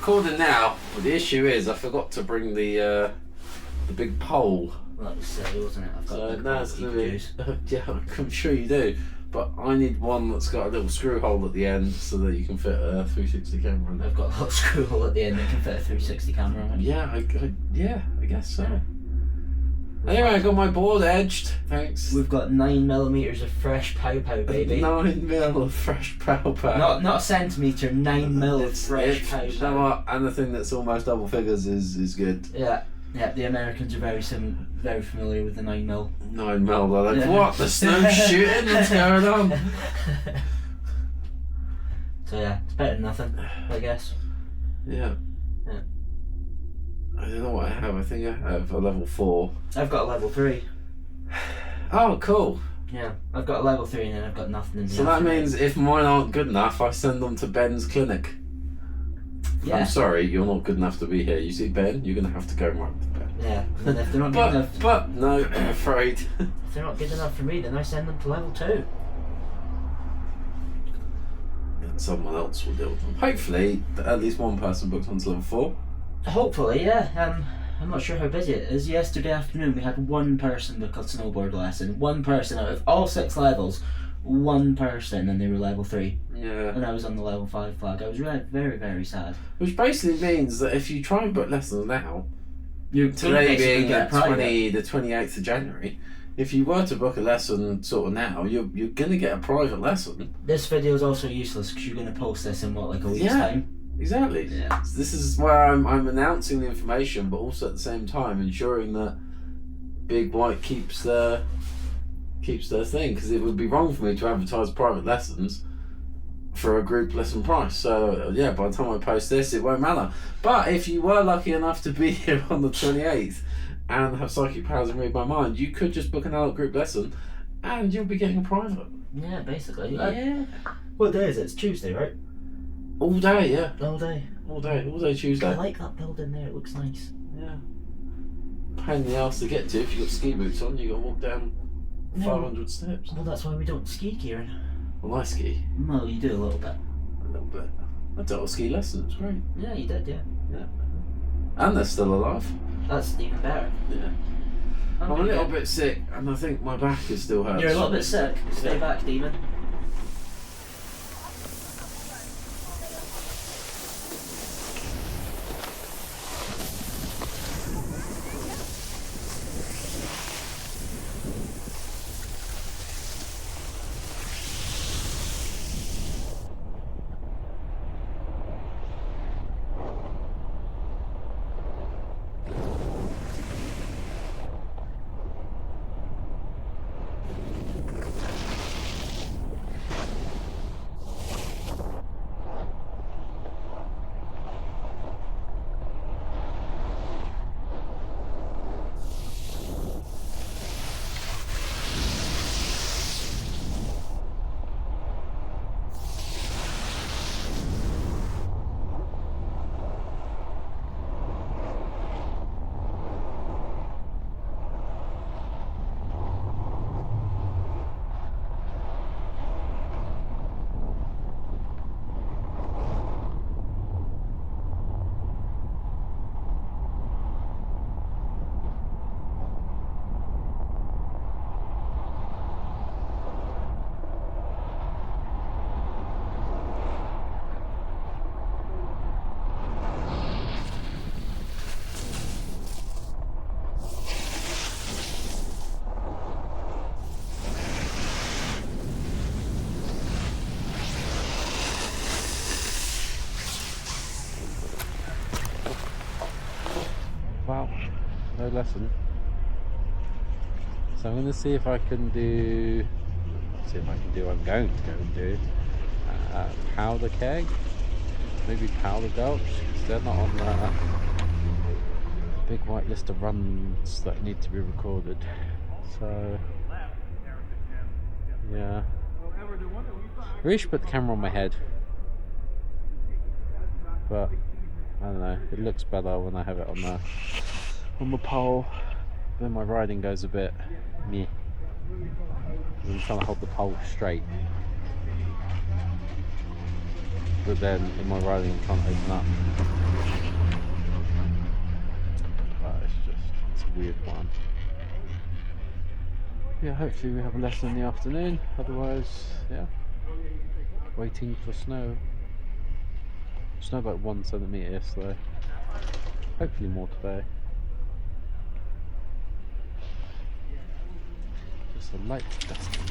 recording now, but the issue is I forgot to bring the big pole. Well, that was silly, wasn't it? I've got So the now it's gonna be. Yeah, I'm sure you do. But I need one that's got a little screw hole at the end so that you can fit a 360 camera in. I've got a little screw hole at the end that can fit a 360 camera on it. Yeah, I guess so. Yeah. Anyway, I got my board edged. Thanks. We've got 9mm of fresh pow pow, baby. 9mm of fresh pow pow. Not a centimetre, 9mm of fresh pow You know pow. what? Anything that's almost double figures is good. Yeah. Yeah, the Americans are very familiar with the 9mm. 9mm, they're like, what? The snow's shooting? What's going on? So yeah, it's better than nothing, I guess. Yeah. Yeah. I don't know what I have. I think I have a level 4. I've got a level 3. Oh, cool. Yeah, I've got a level 3 and then I've got nothing in the So that afternoon. means if mine aren't good enough, I send them to Ben's clinic. Yeah. I'm sorry, you're not good enough to be here. You see Ben, you're going to have to go right with Ben. Yeah, and if they're not good enough, But no, I'm afraid. if they're not good enough for me, then I send them to level 2. And someone else will deal with them. Hopefully, at least one person books onto level 4. Hopefully, yeah. I'm not sure how busy it is. Yesterday afternoon we had one person book a snowboard lesson. One person out of all 6 levels. One person, and they were level 3. Yeah. And I was on the level 5 flag. I was very, very sad. Which basically means that if you try and book lessons now, You're today being the the 28th of January, if you were to book a lesson sort of now, you're going to get a private lesson. This video is also useless because you're going to post this in what, like a week's time? Exactly. Yeah. So this is where I'm announcing the information, but also at the same time ensuring that Big White keeps their thing, because it would be wrong for me to advertise private lessons for a group lesson price. So yeah, by the time I post this, it won't matter. But if you were lucky enough to be here on the 28th and have psychic powers and read my mind, you could just book an adult group lesson and you'll be getting a private. Yeah, basically. Yeah. What day is it? It's Tuesday, right? All day, yeah. All day. All day Tuesday. I like that building there, it looks nice. Yeah. Pain in the ass to get to. If you've got ski boots on, you got to walk down 500 steps. Well, that's why we don't ski, Kieran. Well, I ski. Well, you do a little bit. A little bit. I did a ski lesson, it was great. Yeah, you did, yeah. Yeah. And they're still alive. That's even better. Yeah. I'm a little bit sick, and I think my back is still hurts. You're a little bit sick. Stay back, demon. Wow, no lesson. So I'm going to see if I can do. I'm going to go and do powder keg, maybe powder gulch. They're not on the big white list of runs that need to be recorded. So yeah, I really should put the camera on my head, but I don't know, it looks better when I have it on the pole. Then my riding goes a bit meh. I'm trying to hold the pole straight, but then in my riding I can't open up. weird one. Yeah, hopefully we have a lesson in the afternoon. Otherwise, yeah, waiting for snow. Snow about 1 centimetre yesterday. Hopefully more today. Just a light dusting.